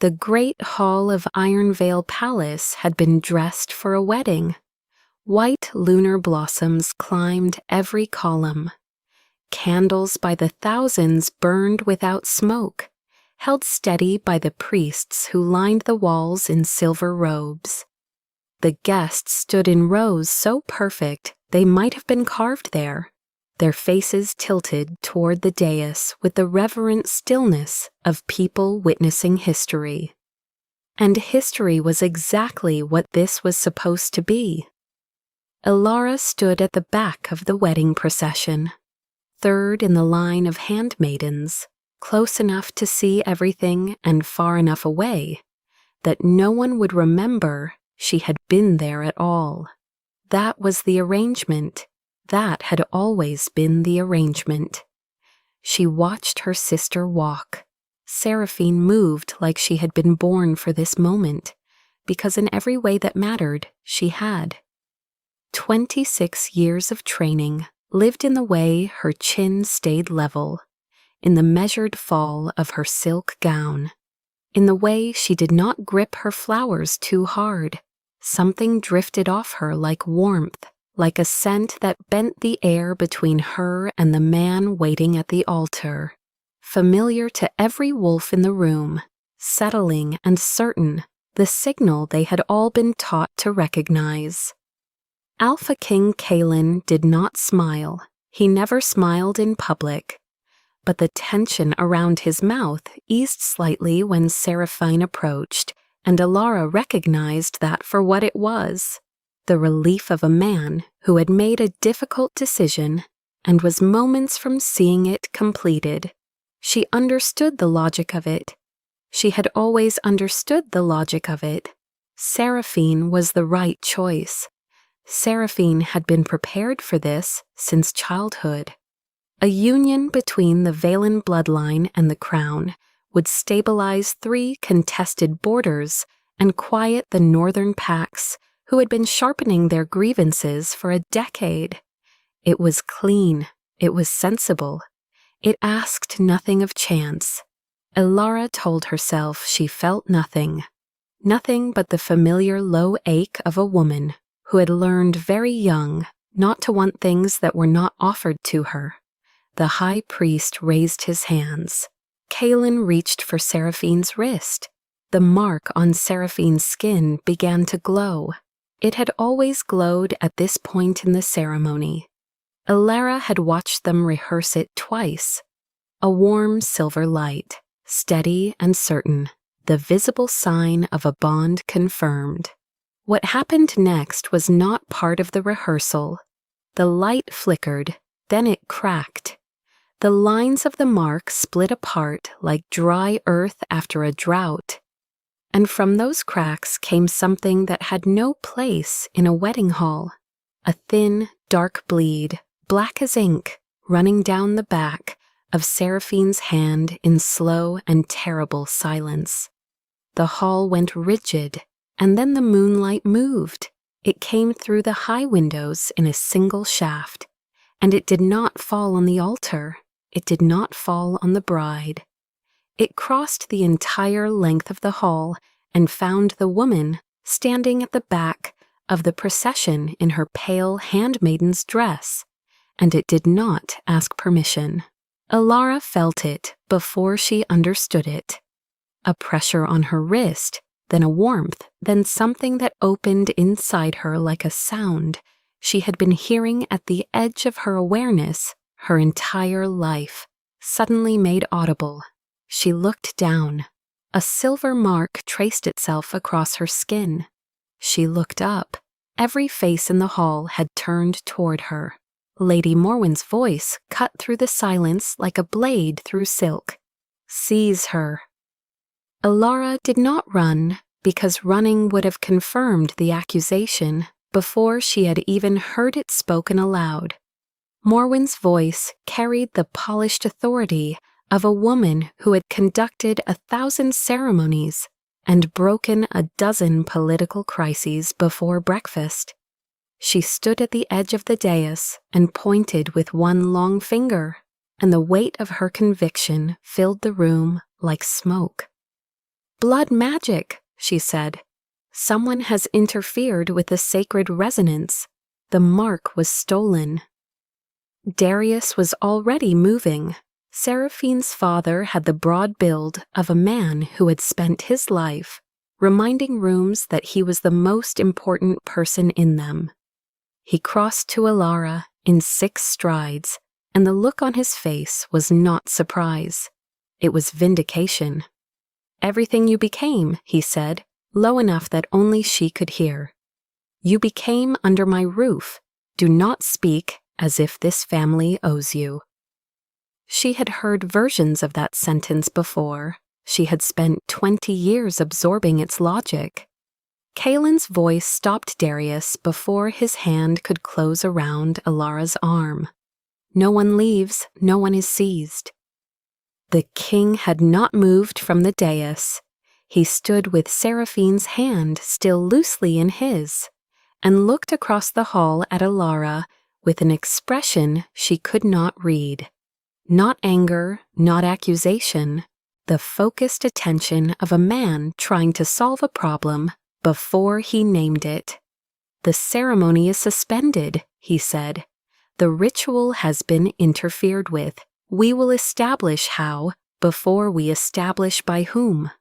The great hall of Ironvale Palace had been dressed for a wedding. White lunar blossoms climbed every column. Candles by the thousands burned without smoke, held steady by the priests who lined the walls in silver robes. The guests stood in rows so perfect they might have been carved there, their faces tilted toward the dais with the reverent stillness of people witnessing history. And history was exactly what this was supposed to be. Elara stood at the back of the wedding procession, third in the line of handmaidens, close enough to see everything and far enough away that no one would remember she had been there at all. That was the arrangement. That had always been the arrangement. She watched her sister walk. Seraphine moved like she had been born for this moment, because in every way that mattered, she had. 26 years of training lived in the way her chin stayed level, in the measured fall of her silk gown, in the way she did not grip her flowers too hard. Something drifted off her like warmth, like a scent that bent the air between her and the man waiting at the altar, familiar to every wolf in the room, settling and certain, the signal they had all been taught to recognize. Alpha King Kaelan did not smile. He never smiled in public. But the tension around his mouth eased slightly when Seraphine approached, and Elara recognized that for what it was, the relief of a man who had made a difficult decision and was moments from seeing it completed. She understood the logic of it. She had always understood the logic of it. Seraphine was the right choice. Seraphine had been prepared for this since childhood. A union between the Valen bloodline and the crown would stabilize 3 contested borders and quiet the northern packs who had been sharpening their grievances for a decade. It was clean. It was sensible. It asked nothing of chance. Elara told herself she felt nothing. Nothing but the familiar low ache of a woman who had learned very young not to want things that were not offered to her. The high priest raised his hands. Kaelan reached for Seraphine's wrist. The mark on Seraphine's skin began to glow. It had always glowed at this point in the ceremony. Elara had watched them rehearse it twice. A warm silver light, steady and certain, the visible sign of a bond confirmed. What happened next was not part of the rehearsal. The light flickered, then it cracked. The lines of the mark split apart like dry earth after a drought. And from those cracks came something that had no place in a wedding hall. A thin, dark bleed, black as ink, running down the back of Seraphine's hand in slow and terrible silence. The hall went rigid, and then the moonlight moved. It came through the high windows in a single shaft, and it did not fall on the altar. It did not fall on the bride. It crossed the entire length of the hall and found the woman standing at the back of the procession in her pale handmaiden's dress, and it did not ask permission. Elara felt it before she understood it. A pressure on her wrist, then a warmth, then something that opened inside her like a sound she had been hearing at the edge of her awareness her entire life, suddenly made audible. She looked down. A silver mark traced itself across her skin. She looked up. Every face in the hall had turned toward her. Lady Morwen's voice cut through the silence like a blade through silk. "Seize her." Elara did not run, because running would have confirmed the accusation before she had even heard it spoken aloud. Morwen's voice carried the polished authority of a woman who had conducted 1,000 ceremonies and broken a dozen political crises before breakfast. She stood at the edge of the dais and pointed with one long finger, and the weight of her conviction filled the room like smoke. Blood magic, she said. Someone has interfered with the sacred resonance. The mark was stolen. Darius was already moving. Seraphine's father had the broad build of a man who had spent his life reminding rooms that he was the most important person in them. He crossed to Elara in 6 strides, and the look on his face was not surprise. It was vindication. "Everything you became," he said, low enough that only she could hear. "You became under my roof. Do not speak as if this family owes you." She had heard versions of that sentence before. She had spent 20 years absorbing its logic. Kaelan's voice stopped Darius before his hand could close around Elara's arm. "No one leaves, no one is seized." The king had not moved from the dais. He stood with Seraphine's hand still loosely in his, and looked across the hall at Elara with an expression she could not read. Not anger, not accusation, the focused attention of a man trying to solve a problem before he named it. "The ceremony is suspended," he said. "The ritual has been interfered with. We will establish how before we establish by whom."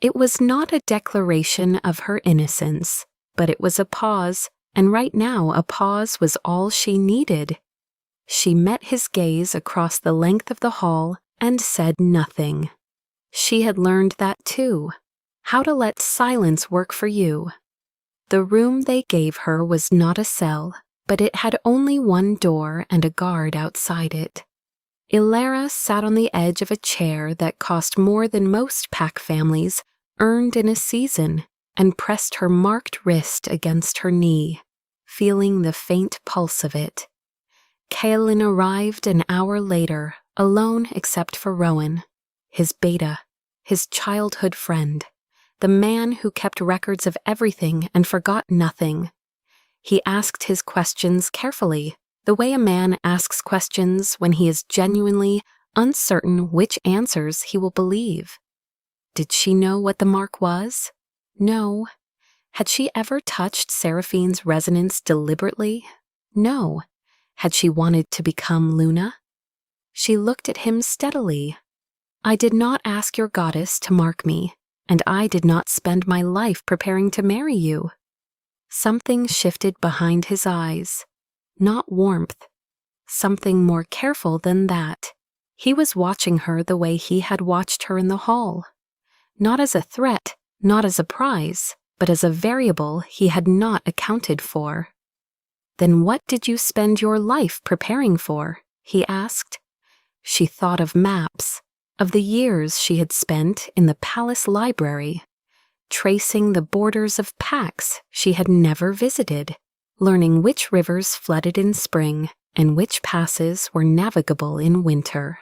It was not a declaration of her innocence, but it was a pause, and right now a pause was all she needed. She met his gaze across the length of the hall and said nothing. She had learned that too, how to let silence work for you. The room they gave her was not a cell, but it had only one door and a guard outside it. Elara sat on the edge of a chair that cost more than most pack families earned in a season and pressed her marked wrist against her knee, feeling the faint pulse of it. Kaelan arrived an hour later, alone except for Rowan, his beta, his childhood friend, the man who kept records of everything and forgot nothing. He asked his questions carefully, the way a man asks questions when he is genuinely uncertain which answers he will believe. Did she know what the mark was? No. Had she ever touched Seraphine's resonance deliberately? No. Had she wanted to become Luna? She looked at him steadily. "I did not ask your goddess to mark me, and I did not spend my life preparing to marry you." Something shifted behind his eyes. Not warmth. Something more careful than that. He was watching her the way he had watched her in the hall. Not as a threat, not as a prize, but as a variable he had not accounted for. "Then what did you spend your life preparing for?" he asked. She thought of maps, of the years she had spent in the palace library, tracing the borders of packs she had never visited, learning which rivers flooded in spring and which passes were navigable in winter.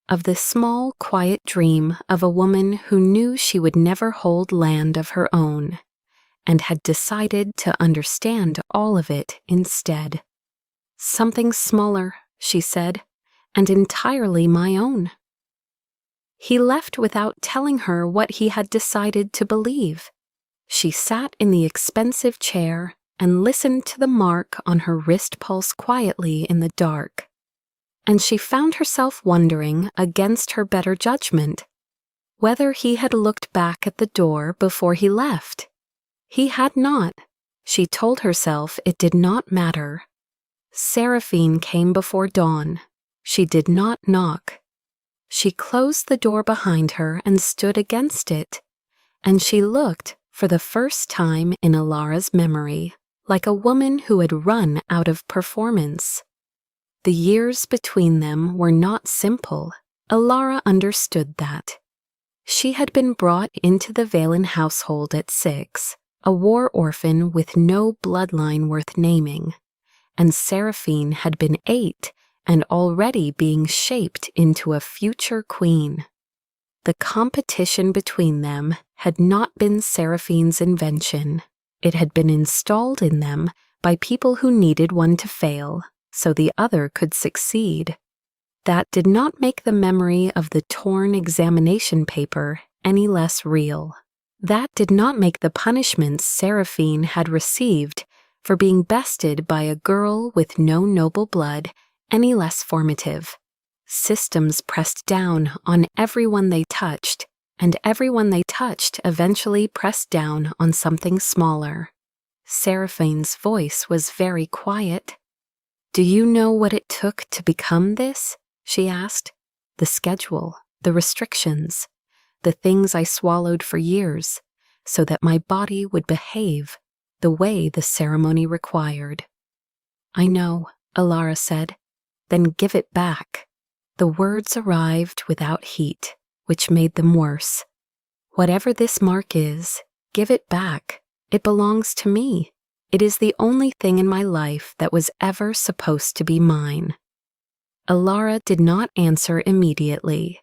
Of the small, quiet dream of a woman who knew she would never hold land of her own, and had decided to understand all of it instead. "Something smaller," she said, "and entirely my own." He left without telling her what he had decided to believe. She sat in the expensive chair and listened to the mark on her wrist pulse quietly in the dark. And she found herself wondering, against her better judgment, whether he had looked back at the door before he left. He had not. She told herself it did not matter. Seraphine came before dawn. She did not knock. She closed the door behind her and stood against it, and she looked, for the first time in Elara's memory, like a woman who had run out of performance. The years between them were not simple. Elara understood that. She had been brought into the Valen household at 6, a war orphan with no bloodline worth naming, and Seraphine had been 8 and already being shaped into a future queen. The competition between them had not been Seraphine's invention. It had been installed in them by people who needed one to fail, so the other could succeed. That did not make the memory of the torn examination paper any less real. That did not make the punishments Seraphine had received for being bested by a girl with no noble blood any less formative. Systems pressed down on everyone they touched, and everyone they touched eventually pressed down on something smaller. Seraphine's voice was very quiet. "Do you know what it took to become this?" she asked. "The schedule, the restrictions, the things I swallowed for years, so that my body would behave the way the ceremony required." "I know," Elara said. "Then give it back." The words arrived without heat, which made them worse. "Whatever this mark is, give it back. It belongs to me. It is the only thing in my life that was ever supposed to be mine." Elara did not answer immediately.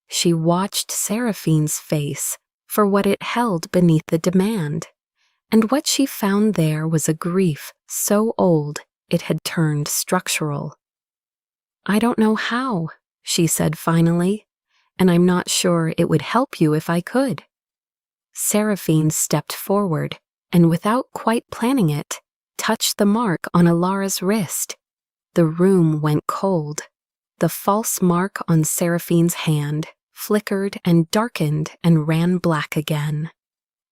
She watched Seraphine's face for what it held beneath the demand, and what she found there was a grief so old it had turned structural. "I don't know how," she said finally, "and I'm not sure it would help you if I could." Seraphine stepped forward and, without quite planning it, touched the mark on Elara's wrist. The room went cold. The false mark on Seraphine's hand flickered and darkened and ran black again.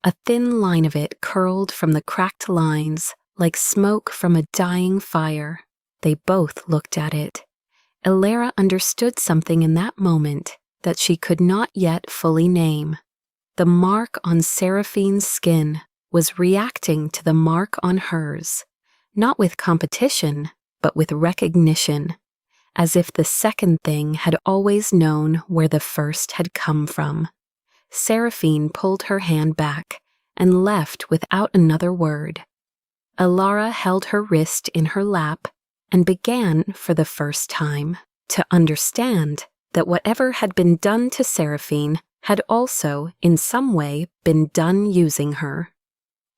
A thin line of it curled from the cracked lines like smoke from a dying fire. They both looked at it. Elara understood something in that moment that she could not yet fully name. The mark on Seraphine's skin was reacting to the mark on hers, not with competition, but with recognition, as if the second thing had always known where the first had come from. Seraphine pulled her hand back and left without another word. Elara held her wrist in her lap and began, for the first time, to understand that whatever had been done to Seraphine had also, in some way, been done using her.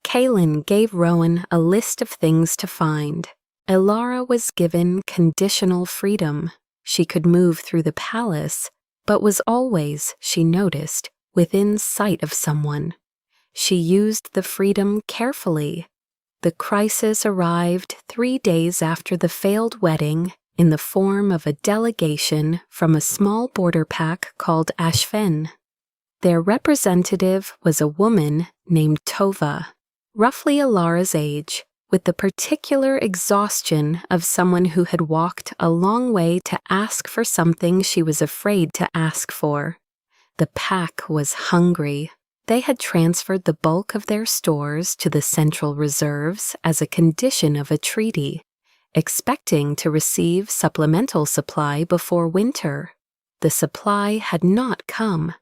Kaelan gave Rowan a list of things to find. Elara was given conditional freedom. She could move through the palace, but was always, she noticed, within sight of someone. She used the freedom carefully. The crisis arrived 3 days after the failed wedding in the form of a delegation from a small border pack called Ashfen. Their representative was a woman named Tova, roughly Elara's age, with the particular exhaustion of someone who had walked a long way to ask for something she was afraid to ask for. The pack was hungry. They had transferred the bulk of their stores to the Central Reserves as a condition of a treaty, expecting to receive supplemental supply before winter. The supply had not come.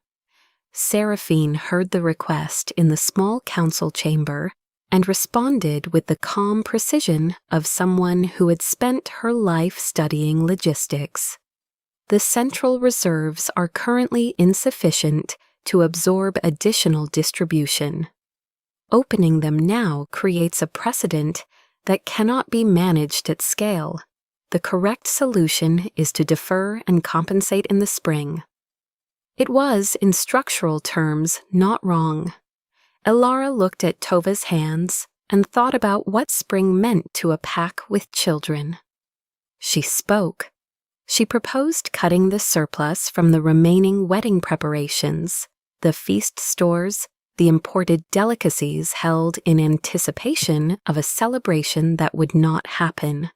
Seraphine heard the request in the small council chamber and responded with the calm precision of someone who had spent her life studying logistics. The Central Reserves are currently insufficient to absorb additional distribution. Opening them now creates a precedent that cannot be managed at scale. The correct solution is to defer and compensate in the spring. It was, in structural terms, not wrong. Elara looked at Tova's hands and thought about what spring meant to a pack with children. She spoke. She proposed cutting the surplus from the remaining wedding preparations, the feast stores, the imported delicacies held in anticipation of a celebration that would not happen.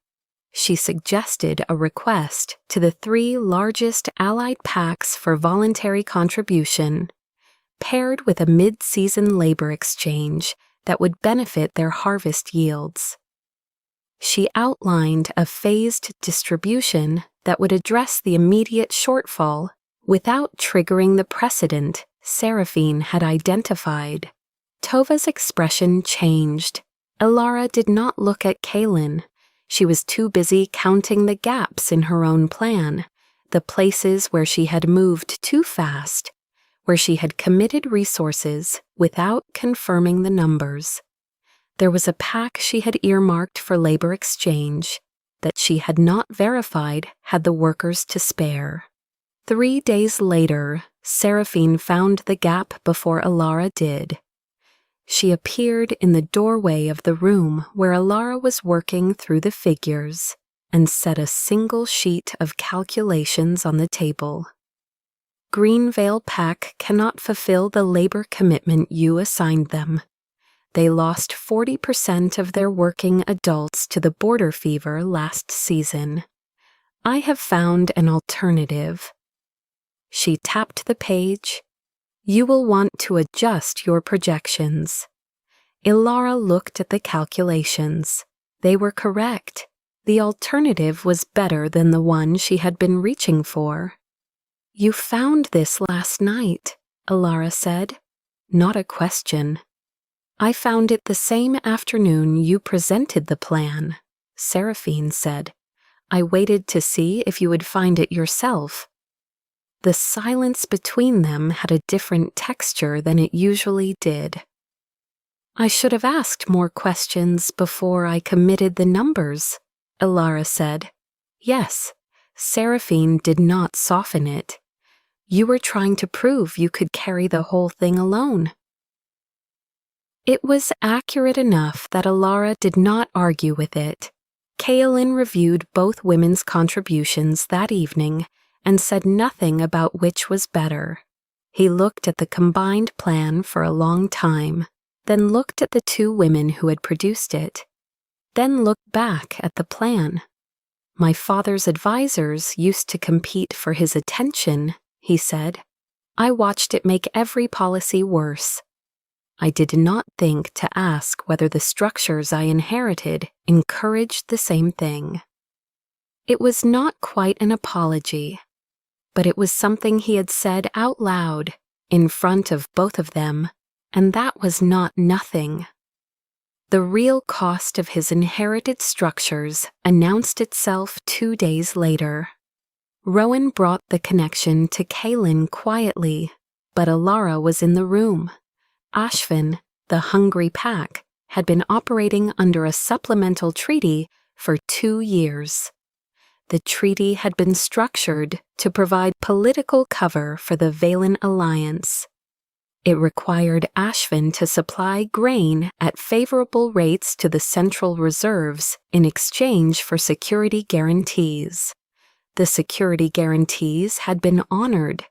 She suggested a request to the 3 largest allied packs for voluntary contribution, paired with a mid-season labor exchange that would benefit their harvest yields. She outlined a phased distribution that would address the immediate shortfall without triggering the precedent Seraphine had identified. Tova's expression changed. Elara did not look at Kaelan. She was too busy counting the gaps in her own plan, the places where she had moved too fast, where she had committed resources without confirming the numbers. There was a pack she had earmarked for labor exchange that she had not verified had the workers to spare. 3 days later, Seraphine found the gap before Elara did. She appeared in the doorway of the room where Elara was working through the figures and set a single sheet of calculations on the table. Greenvale Pack cannot fulfill the labor commitment you assigned them. They lost 40% of their working adults to the border fever last season. I have found an alternative. She tapped the page. You will want to adjust your projections. Elara looked at the calculations. They were correct. The alternative was better than the one she had been reaching for. You found this last night, Elara said. Not a question. I found it the same afternoon you presented the plan, Seraphine said. I waited to see if you would find it yourself. The silence between them had a different texture than it usually did. I should have asked more questions before I committed the numbers, Elara said. Yes, Seraphine did not soften it. You were trying to prove you could carry the whole thing alone. It was accurate enough that Elara did not argue with it. Kaelan reviewed both women's contributions that evening and said nothing about which was better. He looked at the combined plan for a long time, then looked at the two women who had produced it, then looked back at the plan. My father's advisors used to compete for his attention, he said. I watched it make every policy worse. I did not think to ask whether the structures I inherited encouraged the same thing. It was not quite an apology, but it was something he had said out loud, in front of both of them, and that was not nothing. The real cost of his inherited structures announced itself 2 days later. Rowan brought the connection to Kaelan quietly, but Elara was in the room. Ashvin, the hungry pack, had been operating under a supplemental treaty for 2 years. The treaty had been structured to provide political cover for the Valen Alliance. It required Ashvin to supply grain at favorable rates to the Central Reserves in exchange for security guarantees. The security guarantees had been honored.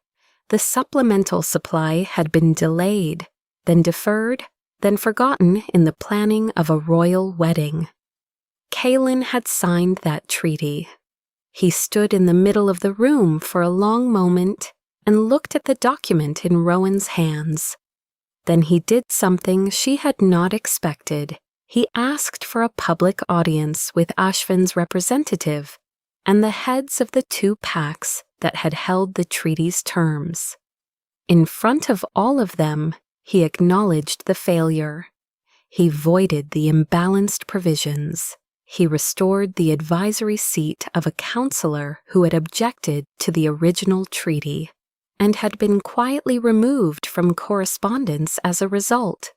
The supplemental supply had been delayed, then deferred, then forgotten in the planning of a royal wedding. Kaelan had signed that treaty. He stood in the middle of the room for a long moment and looked at the document in Rowan's hands. Then he did something she had not expected. He asked for a public audience with Ashvin's representative and the heads of the 2 packs that had held the treaty's terms. In front of all of them, he acknowledged the failure. He voided the imbalanced provisions. He restored the advisory seat of a counselor who had objected to the original treaty and had been quietly removed from correspondence as a result.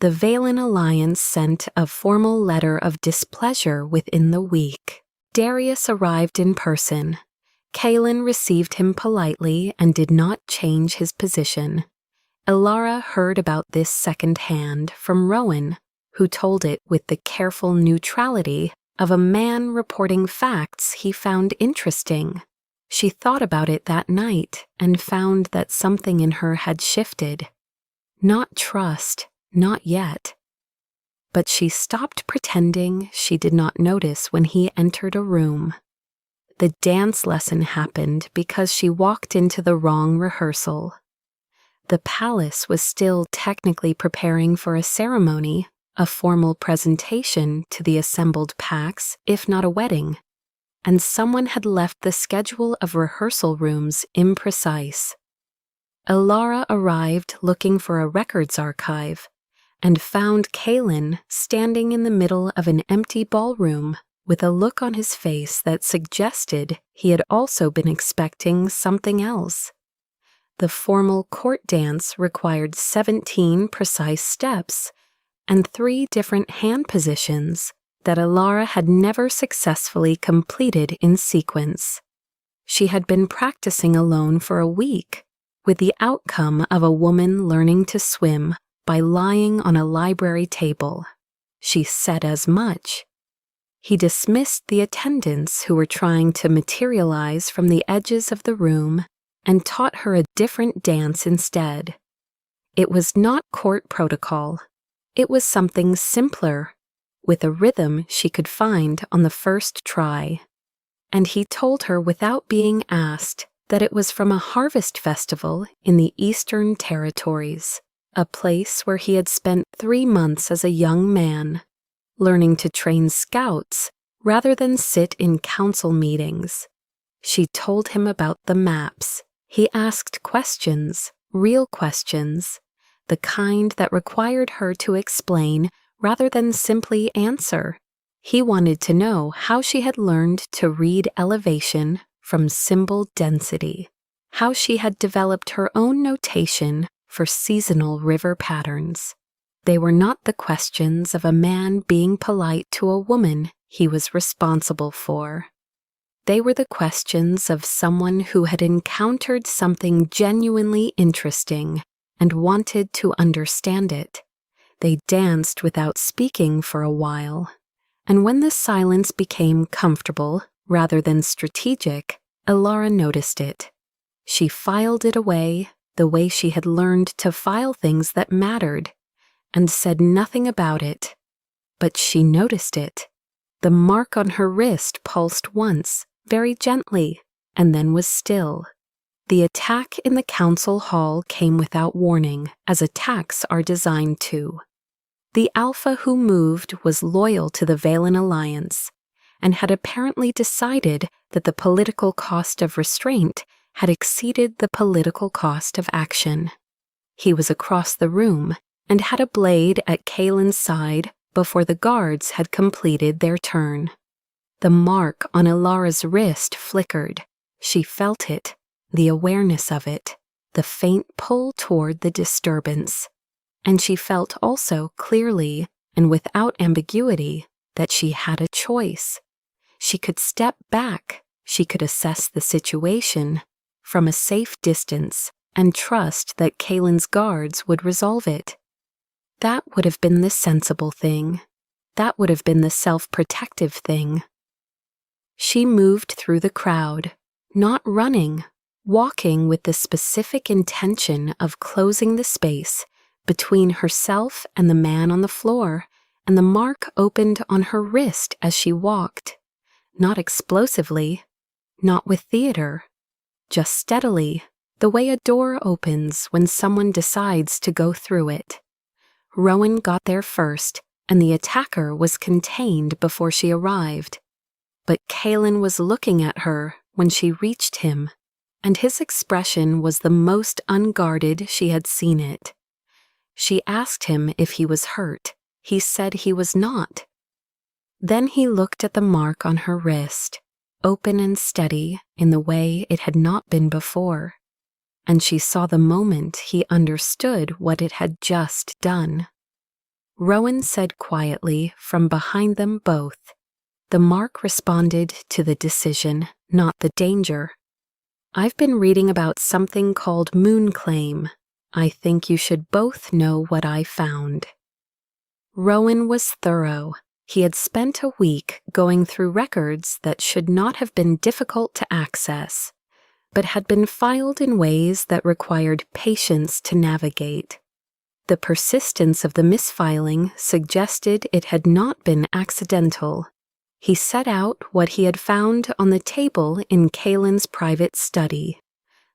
The Valen Alliance sent a formal letter of displeasure within the week. Darius arrived in person. Kaelan received him politely and did not change his position. Elara heard about this secondhand from Rowan, who told it with the careful neutrality of a man reporting facts he found interesting. She thought about it that night and found that something in her had shifted. Not trust, not yet. But she stopped pretending she did not notice when he entered a room. The dance lesson happened because she walked into the wrong rehearsal. The palace was still technically preparing for a ceremony, a formal presentation to the assembled packs, if not a wedding, and someone had left the schedule of rehearsal rooms imprecise. Elara arrived looking for a records archive and found Kaelan standing in the middle of an empty ballroom with a look on his face that suggested he had also been expecting something else. The formal court dance required 17 precise steps and 3 different hand positions that Elara had never successfully completed in sequence. She had been practicing alone for a week, with the outcome of a woman learning to swim by lying on a library table. She said as much. He dismissed the attendants who were trying to materialize from the edges of the room and taught her a different dance instead. It was not court protocol. It was something simpler, with a rhythm she could find on the first try. And he told her without being asked that it was from a harvest festival in the Eastern Territories, a place where he had spent 3 months as a young man, learning to train scouts rather than sit in council meetings. She told him about the maps. He asked questions, real questions, the kind that required her to explain rather than simply answer. He wanted to know how she had learned to read elevation from symbol density, how she had developed her own notation for seasonal river patterns. They were not the questions of a man being polite to a woman he was responsible for. They were the questions of someone who had encountered something genuinely interesting and wanted to understand it. They danced without speaking for a while, and when the silence became comfortable rather than strategic, Elara noticed it. She filed it away the way she had learned to file things that mattered, and said nothing about it. But she noticed it. The mark on her wrist pulsed once, very gently, and then was still. The attack in the council hall came without warning, as attacks are designed to. The Alpha who moved was loyal to the Valen Alliance, and had apparently decided that the political cost of restraint had exceeded the political cost of action. He was across the room, and had a blade at Kaelan's side before the guards had completed their turn. The mark on Elara's wrist flickered. She felt it, the awareness of it, the faint pull toward the disturbance. And she felt also clearly and without ambiguity that she had a choice. She could step back, she could assess the situation from a safe distance and trust that Kaelan's guards would resolve it. That would have been the sensible thing. That would have been the self-protective thing. She moved through the crowd, not running, walking with the specific intention of closing the space between herself and the man on the floor, and the mark opened on her wrist as she walked. Not explosively, not with theater, just steadily, the way a door opens when someone decides to go through it. Rowan got there first, and the attacker was contained before she arrived. But Kaelan was looking at her when she reached him, and his expression was the most unguarded she had seen it. She asked him if he was hurt. He said he was not. Then he looked at the mark on her wrist, open and steady in the way it had not been before, and she saw the moment he understood what it had just done. Rowan said quietly from behind them both. The mark responded to the decision, not the danger. I've been reading about something called moon claim. I think you should both know what I found. Rowan was thorough. He had spent a week going through records that should not have been difficult to access, but had been filed in ways that required patience to navigate. The persistence of the misfiling suggested it had not been accidental. He set out what he had found on the table in Kaelan's private study.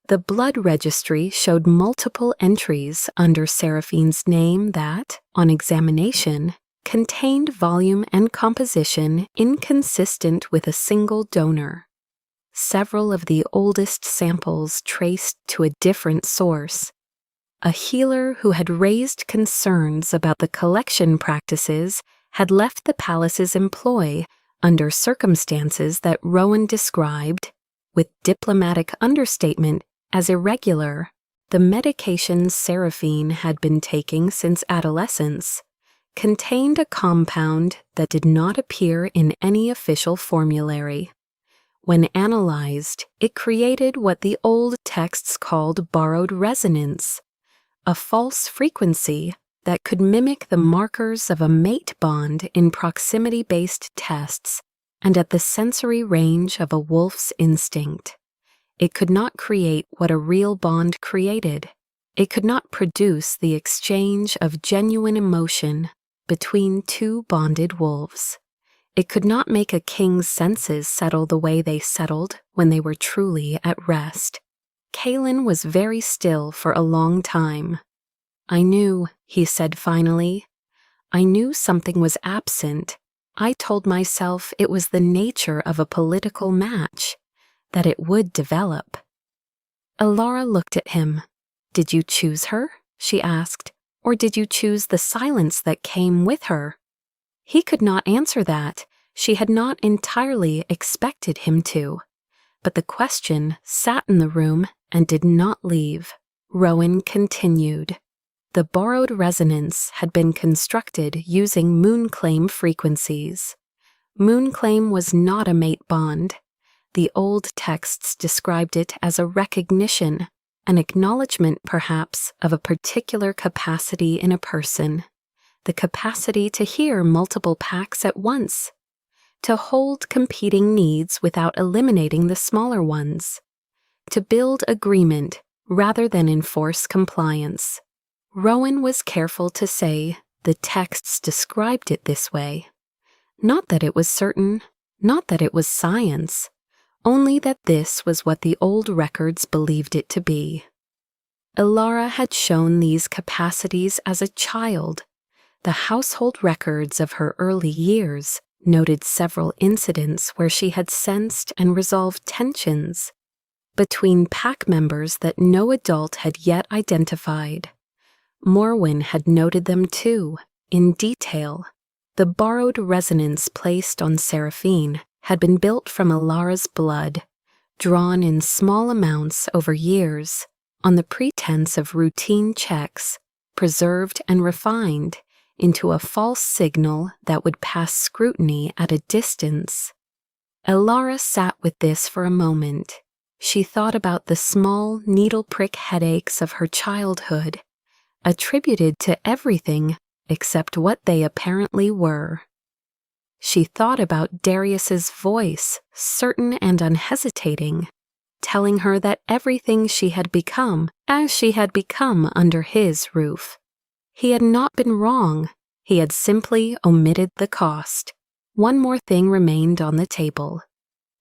The blood registry showed multiple entries under Seraphine's name that, on examination, contained volume and composition inconsistent with a single donor. Several of the oldest samples traced to a different source. A healer who had raised concerns about the collection practices had left the palace's employ under circumstances that Rowan described, with diplomatic understatement, as irregular. The medication Seraphine had been taking since adolescence contained a compound that did not appear in any official formulary. When analyzed, it created what the old texts called borrowed resonance, a false frequency that could mimic the markers of a mate bond in proximity-based tests and at the sensory range of a wolf's instinct. It could not create what a real bond created. It could not produce the exchange of genuine emotion between two bonded wolves. It could not make a king's senses settle the way they settled when they were truly at rest. Kaelan was very still for a long time. "I knew," he said finally. "I knew something was absent. I told myself it was the nature of a political match, that it would develop." Elara looked at him. "Did you choose her?" she asked. "Or did you choose the silence that came with her?" He could not answer that. She had not entirely expected him to. But the question sat in the room and did not leave. Rowan continued. The borrowed resonance had been constructed using moonclaim frequencies. Moonclaim was not a mate bond. The old texts described it as a recognition, an acknowledgement perhaps of a particular capacity in a person, the capacity to hear multiple packs at once, to hold competing needs without eliminating the smaller ones, to build agreement rather than enforce compliance. Rowan was careful to say the texts described it this way. Not that it was certain, not that it was science, only that this was what the old records believed it to be. Elara had shown these capacities as a child. The household records of her early years noted several incidents where she had sensed and resolved tensions between pack members that no adult had yet identified. Morwen had noted them too, in detail. The borrowed resonance placed on Seraphine had been built from Elara's blood, drawn in small amounts over years, on the pretense of routine checks, preserved and refined into a false signal that would pass scrutiny at a distance. Elara sat with this for a moment. She thought about the small needle-prick headaches of her childhood, attributed to everything except what they apparently were. She thought about Darius's voice, certain and unhesitating, telling her that everything she had become as she had become under his roof. He had not been wrong, he had simply omitted the cost. One more thing remained on the table.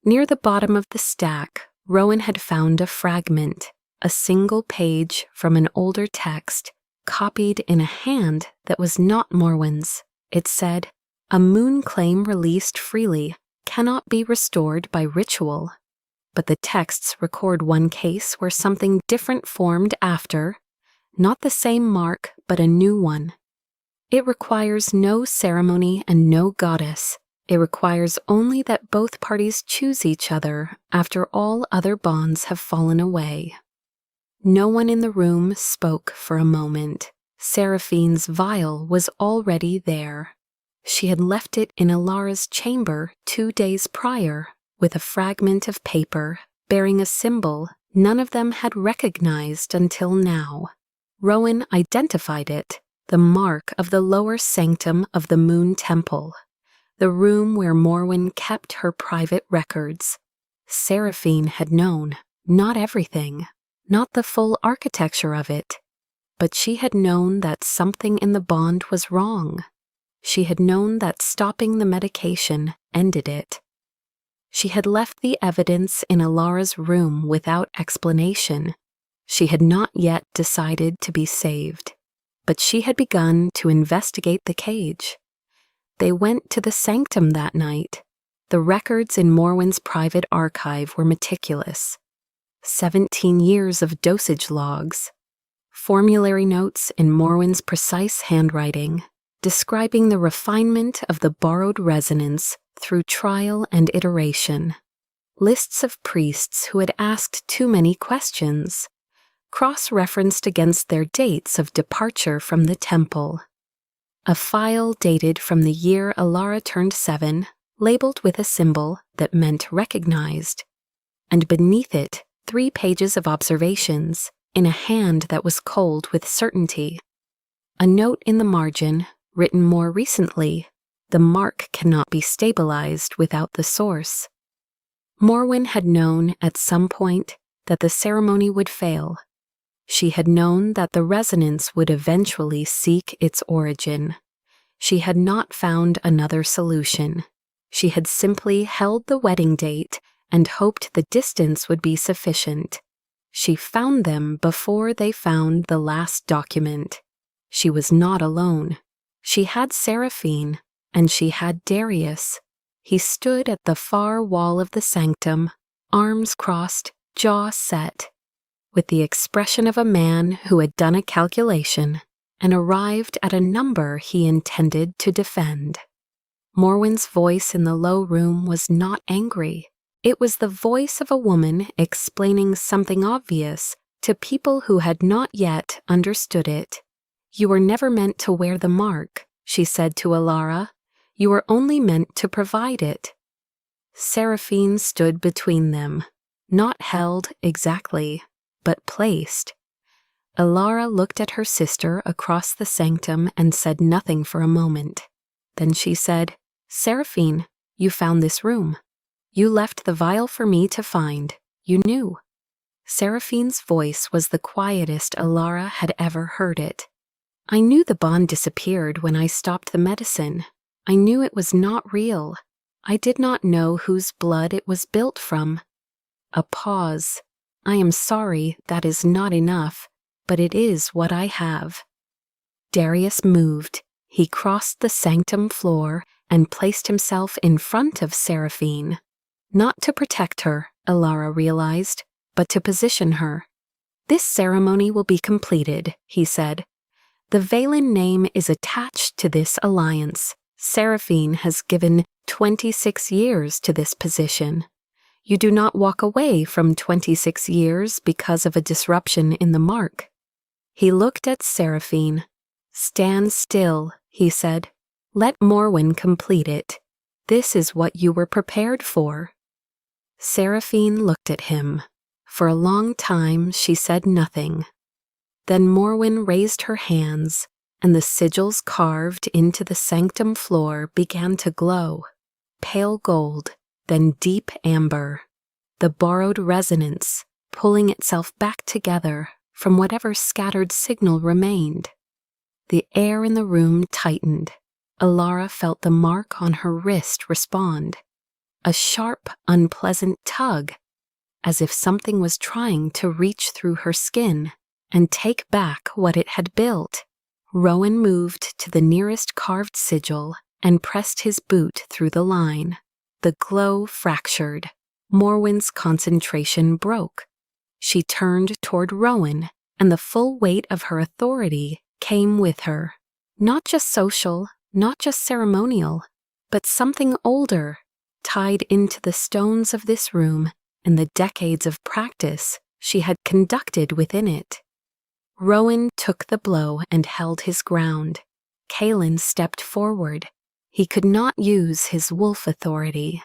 Near the bottom of the stack, Rowan had found a fragment, a single page from an older text, copied in a hand that was not Morwen's. It said, "A moonclaim released freely cannot be restored by ritual." But the texts record one case where something different formed after, not the same mark, but a new one. It requires no ceremony and no goddess. It requires only that both parties choose each other after all other bonds have fallen away. No one in the room spoke for a moment. Seraphine's vial was already there. She had left it in Elara's chamber 2 days prior, with a fragment of paper bearing a symbol none of them had recognized until now. Rowan identified it, the mark of the lower sanctum of the Moon Temple, the room where Morwen kept her private records. Seraphine had known, not everything, not the full architecture of it, but she had known that something in the bond was wrong. She had known that stopping the medication ended it. She had left the evidence in Elara's room without explanation. She had not yet decided to be saved, but she had begun to investigate the cage. They went to the sanctum that night. The records in Morwen's private archive were meticulous. 17 years of dosage logs, formulary notes in Morwen's precise handwriting, describing the refinement of the borrowed resonance through trial and iteration, lists of priests who had asked too many questions, cross-referenced against their dates of departure from the temple. A file dated from the year Elara turned 7, labeled with a symbol that meant recognized, and beneath it 3 pages of observations in a hand that was cold with certainty. A note in the margin, written more recently, "The mark cannot be stabilized without the source." Morwen had known at some point that the ceremony would fail. She had known that the resonance would eventually seek its origin. She had not found another solution. She had simply held the wedding date and hoped the distance would be sufficient. She found them before they found the last document. She was not alone. She had Seraphine, and she had Darius. He stood at the far wall of the sanctum, arms crossed, jaw set, with the expression of a man who had done a calculation and arrived at a number he intended to defend. Morwen's voice in the low room was not angry. It was the voice of a woman explaining something obvious to people who had not yet understood it. "You were never meant to wear the mark," she said to Elara. "You were only meant to provide it." Seraphine stood between them, not held exactly, but placed. Elara looked at her sister across the sanctum and said nothing for a moment. Then she said, "Seraphine, you found this room. You left the vial for me to find. You knew." Seraphine's voice was the quietest Elara had ever heard it. "I knew the bond disappeared when I stopped the medicine. I knew it was not real. I did not know whose blood it was built from." A pause. "I am sorry that is not enough, but it is what I have." Darius moved. He crossed the sanctum floor and placed himself in front of Seraphine. Not to protect her, Elara realized, but to position her. "This ceremony will be completed," he said. "The Valen name is attached to this alliance. Seraphine has given 26 years to this position. You do not walk away from 26 years because of a disruption in the mark." He looked at Seraphine. "Stand still," he said. "Let Morwen complete it. This is what you were prepared for." Seraphine looked at him. For a long time she said nothing. Then Morwen raised her hands, and the sigils carved into the sanctum floor began to glow. Pale gold, then deep amber. The borrowed resonance, pulling itself back together from whatever scattered signal remained. The air in the room tightened. Elara felt the mark on her wrist respond. A sharp, unpleasant tug, as if something was trying to reach through her skin and take back what it had built. Rowan moved to the nearest carved sigil and pressed his boot through the line. The glow fractured. Morwen's concentration broke. She turned toward Rowan, and the full weight of her authority came with her. Not just social, not just ceremonial, but something older, tied into the stones of this room and the decades of practice she had conducted within it. Rowan took the blow and held his ground. Kaelan stepped forward. He could not use his wolf authority.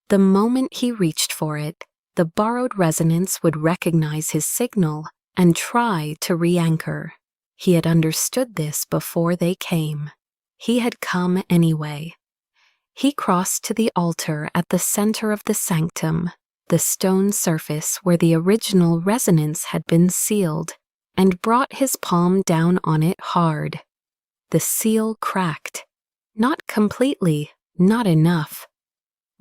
The moment he reached for it, the borrowed resonance would recognize his signal and try to re-anchor. He had understood this before they came. He had come anyway. He crossed to the altar at the center of the sanctum, the stone surface where the original resonance had been sealed, and brought his palm down on it hard. The seal cracked. Not completely, not enough.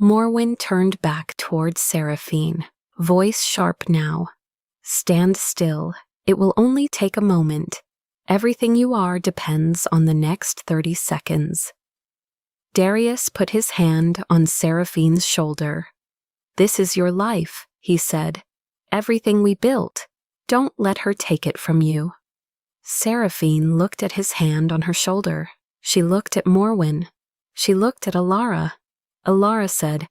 Morwen turned back toward Seraphine, voice sharp now. "Stand still. It will only take a moment. Everything you are depends on the next 30 seconds. Darius put his hand on Seraphine's shoulder. "This is your life," he said. "Everything we built. Don't let her take it from you." Seraphine looked at his hand on her shoulder. She looked at Morwen. She looked at Elara. Elara said,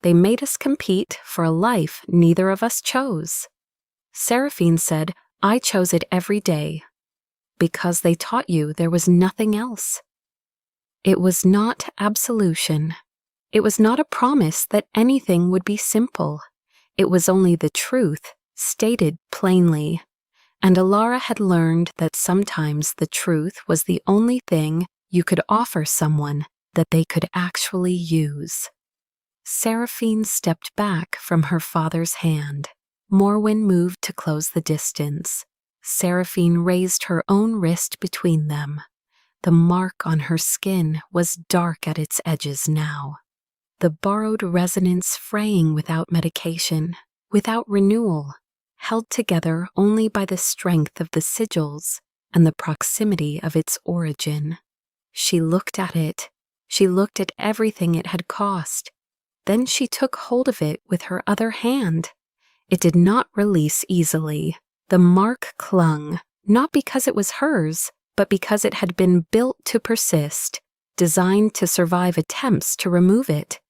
"They made us compete for a life neither of us chose." Seraphine said, "I chose it every day. Because they taught you there was nothing else." It was not absolution. It was not a promise that anything would be simple. It was only the truth, stated plainly. And Elara had learned that sometimes the truth was the only thing you could offer someone that they could actually use. Seraphine stepped back from her father's hand. Morwen moved to close the distance. Seraphine raised her own wrist between them. The mark on her skin was dark at its edges now. The borrowed resonance fraying without medication, without renewal, held together only by the strength of the sigils and the proximity of its origin. She looked at it. She looked at everything it had cost. Then she took hold of it with her other hand. It did not release easily. The mark clung, not because it was hers, but because it had been built to persist, designed to survive attempts to remove it,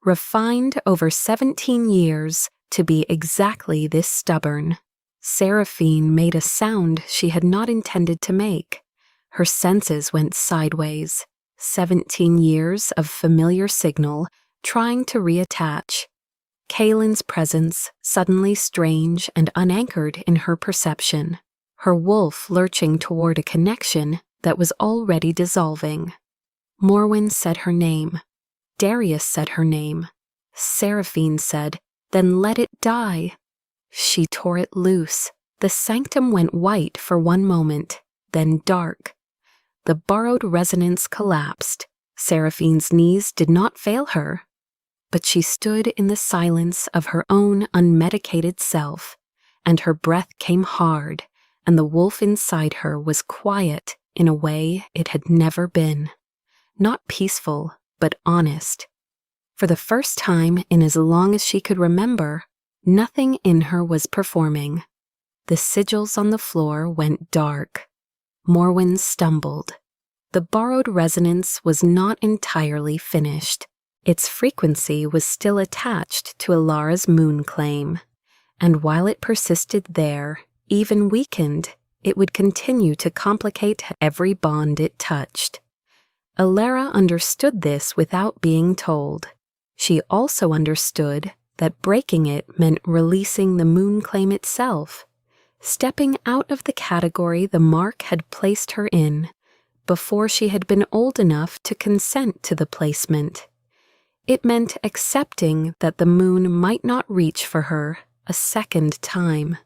refined over 17 years to be exactly this stubborn. Seraphine made a sound she had not intended to make. Her senses went sideways. 17 years of familiar signal trying to reattach. Kaelan's presence suddenly strange and unanchored in her perception. Her wolf lurching toward a connection that was already dissolving. Morwen said her name. Darius said her name. Seraphine said, "Then let it die." She tore it loose. The sanctum went white for one moment, then dark. The borrowed resonance collapsed. Seraphine's knees did not fail her. But she stood in the silence of her own unmedicated self, and her breath came hard, and the wolf inside her was quiet in a way it had never been. Not peaceful, but honest. For the first time in as long as she could remember, nothing in her was performing. The sigils on the floor went dark. Morwen stumbled. The borrowed resonance was not entirely finished. Its frequency was still attached to Elara's moon claim, and while it persisted there, even weakened, it would continue to complicate every bond it touched. Elara understood this without being told. She also understood that breaking it meant releasing the moon claim itself, stepping out of the category the mark had placed her in before she had been old enough to consent to the placement. It meant accepting that the moon might not reach for her a second time,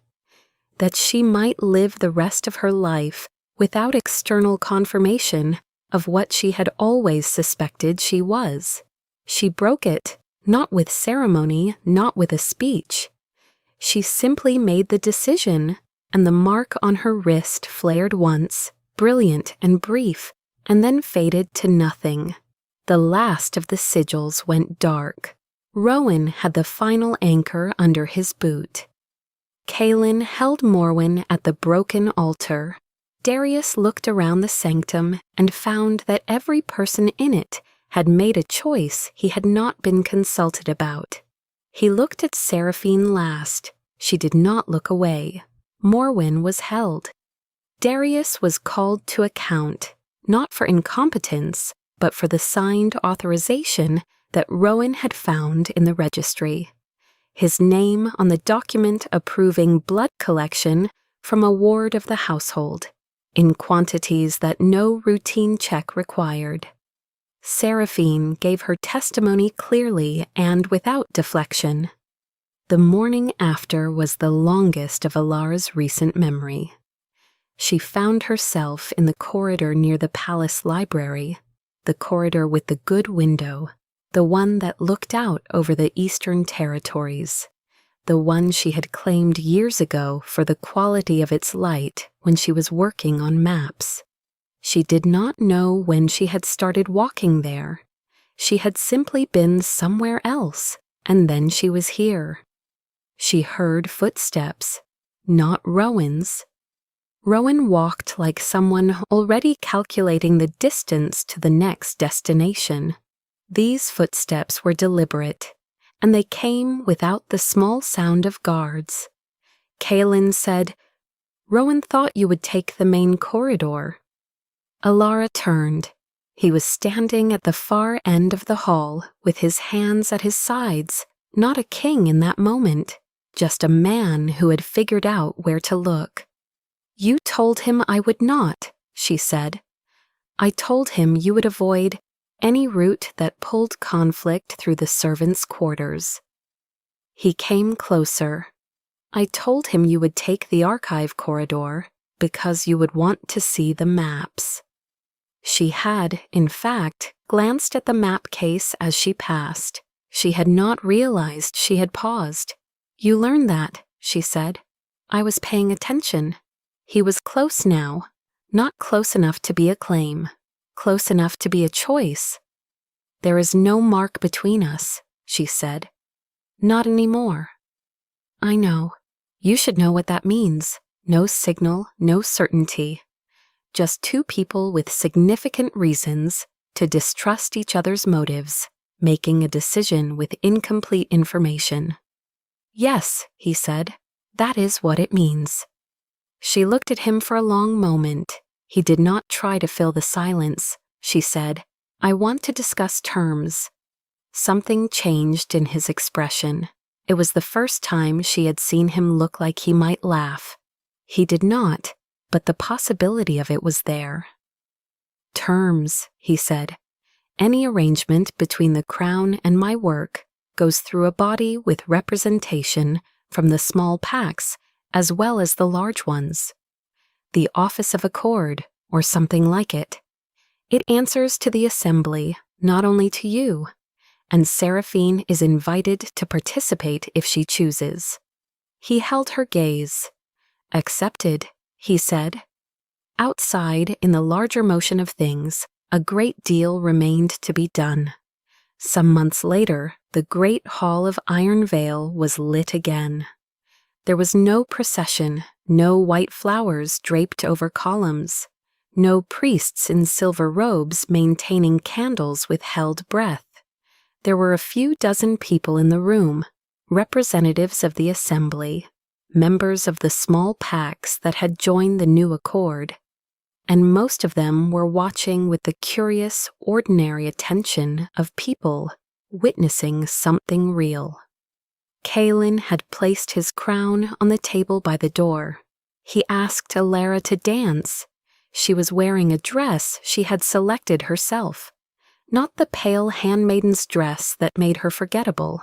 that she might live the rest of her life without external confirmation of what she had always suspected she was. She broke it, not with ceremony, not with a speech. She simply made the decision, and the mark on her wrist flared once, brilliant and brief, and then faded to nothing. The last of the sigils went dark. Rowan had the final anchor under his boot. Kaelan held Morwen at the broken altar. Darius looked around the sanctum and found that every person in it had made a choice he had not been consulted about. He looked at Seraphine last. She did not look away. Morwen was held. Darius was called to account, not for incompetence, but for the signed authorization that Rowan had found in the registry. His name on the document approving blood collection from a ward of the household, in quantities that no routine check required. Seraphine gave her testimony clearly and without deflection. The morning after was the longest of Elara's recent memory. She found herself in the corridor near the palace library, the corridor with the good window, the one that looked out over the eastern territories, the one she had claimed years ago for the quality of its light when she was working on maps. She did not know when she had started walking there. She had simply been somewhere else, and then she was here. She heard footsteps, not Rowan's. Rowan walked like someone already calculating the distance to the next destination. These footsteps were deliberate, and they came without the small sound of guards. Kaelan said, "Rowan thought you would take the main corridor." Elara turned. He was standing at the far end of the hall with his hands at his sides, not a king in that moment, just a man who had figured out where to look. "You told him I would not," she said. "I told him you would avoid any route that pulled conflict through the servants' quarters." He came closer. "I told him you would take the archive corridor because you would want to see the maps." She had, in fact, glanced at the map case as she passed. She had not realized she had paused. "You learned that," she said. "I was paying attention." He was close now, not close enough to be a claim, close enough to be a choice. "There is no mark between us," she said. "Not anymore." "I know. You should know what that means. No signal, no certainty. Just two people with significant reasons to distrust each other's motives, making a decision with incomplete information." "Yes," he said, "that is what it means." She looked at him for a long moment. He did not try to fill the silence. She said, "I want to discuss terms." Something changed in his expression. It was the first time she had seen him look like he might laugh. He did not, but the possibility of it was there. "Terms," he said. "Any arrangement between the crown and my work goes through a body with representation from the small packs as well as the large ones. The Office of Accord, or something like it. It answers to the assembly, not only to you, and Seraphine is invited to participate if she chooses." He held her gaze. "Accepted," he said. Outside, in the larger motion of things, a great deal remained to be done. Some months later, the great hall of Iron Veil was lit again. There was no procession, no white flowers draped over columns, no priests in silver robes maintaining candles with held breath. There were a few dozen people in the room, representatives of the assembly, members of the small packs that had joined the new accord, and most of them were watching with the curious, ordinary attention of people witnessing something real. Kaelan had placed his crown on the table by the door. He asked Elara to dance. She was wearing a dress she had selected herself, not the pale handmaiden's dress that made her forgettable,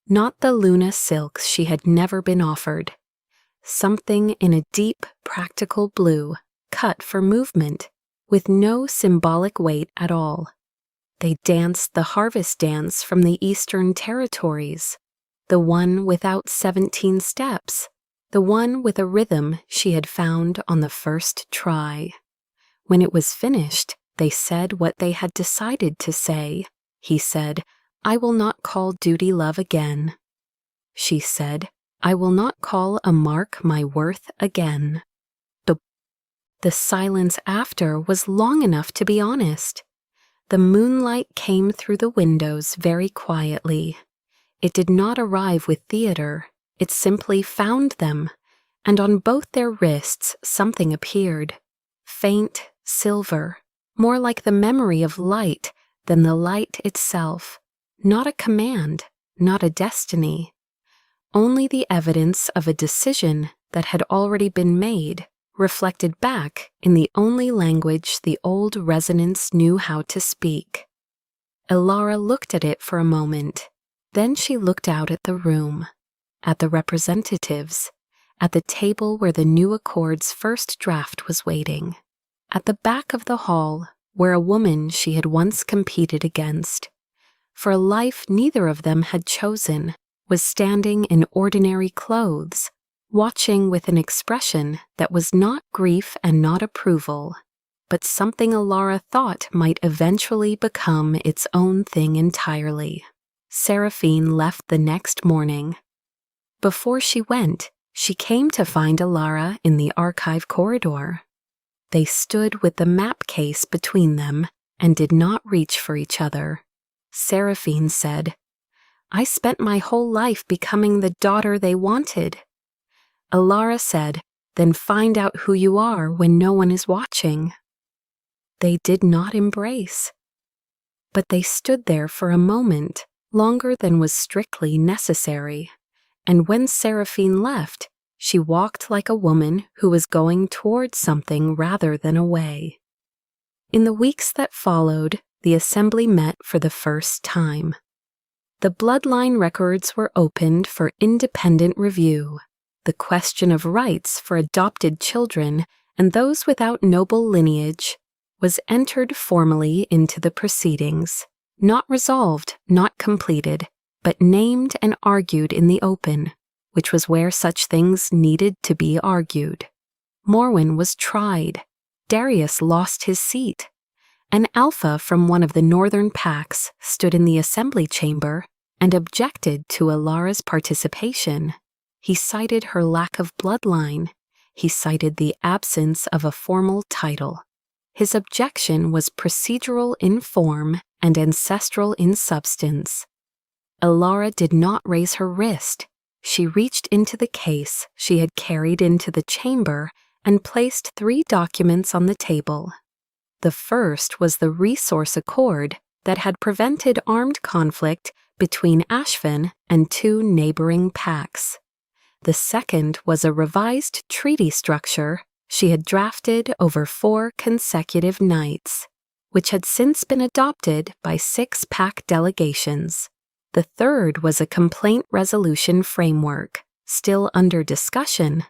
not the Luna silks she had never been offered. Something in a deep, practical blue, cut for movement, with no symbolic weight at all. They danced the harvest dance from the Eastern Territories, the one without 17 steps, the one with a rhythm she had found on the first try. When it was finished, they said what they had decided to say. He said, "I will not call duty love again." She said, "I will not call a mark my worth again." The silence after was long enough to be honest. The moonlight came through the windows very quietly. It did not arrive with theater. It simply found them, and on both their wrists something appeared. Faint, silver, more like the memory of light than the light itself. Not a command, not a destiny. Only the evidence of a decision that had already been made, reflected back in the only language the old resonance knew how to speak. Elara looked at it for a moment. Then she looked out at the room, at the representatives, at the table where the new accord's first draft was waiting, at the back of the hall where a woman she had once competed against, for a life neither of them had chosen, was standing in ordinary clothes, watching with an expression that was not grief and not approval, but something Elara thought might eventually become its own thing entirely. Seraphine left the next morning. Before she went, she came to find Elara in the archive corridor. They stood with the map case between them and did not reach for each other. Seraphine said, "I spent my whole life becoming the daughter they wanted." Elara said, "Then find out who you are when no one is watching." They did not embrace. But they stood there for a moment, longer than was strictly necessary, and when Seraphine left, she walked like a woman who was going towards something rather than away. In the weeks that followed, the assembly met for the first time. The bloodline records were opened for independent review. The question of rights for adopted children and those without noble lineage was entered formally into the proceedings, not resolved, not completed, but named and argued in the open, which was where such things needed to be argued. Morwen was tried. Darius lost his seat. An alpha from one of the northern packs stood in the assembly chamber and objected to Elara's participation. He cited her lack of bloodline. He cited the absence of a formal title. His objection was procedural in form and ancestral in substance. Elara did not raise her wrist. She reached into the case she had carried into the chamber and placed 3 documents on the table. The first was the resource accord that had prevented armed conflict between Ashvin and 2 neighboring packs. The second was a revised treaty structure she had drafted over 4 consecutive nights, which had since been adopted by 6 pack delegations. The third was a complaint resolution framework, still under discussion,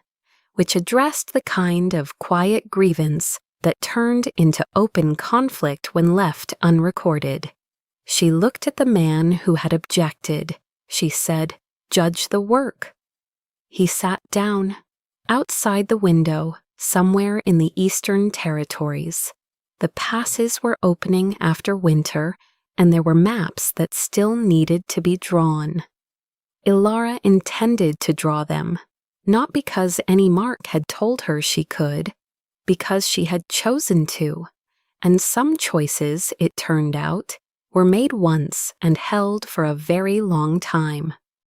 which addressed the kind of quiet grievance that turned into open conflict when left unrecorded. She looked at the man who had objected. She said, "Judge the work." He sat down. Outside the window, somewhere in the Eastern Territories, the passes were opening after winter, and there were maps that still needed to be drawn. Elara intended to draw them, not because any mark had told her she could, because she had chosen to, and some choices, it turned out, were made once and held for a very long time.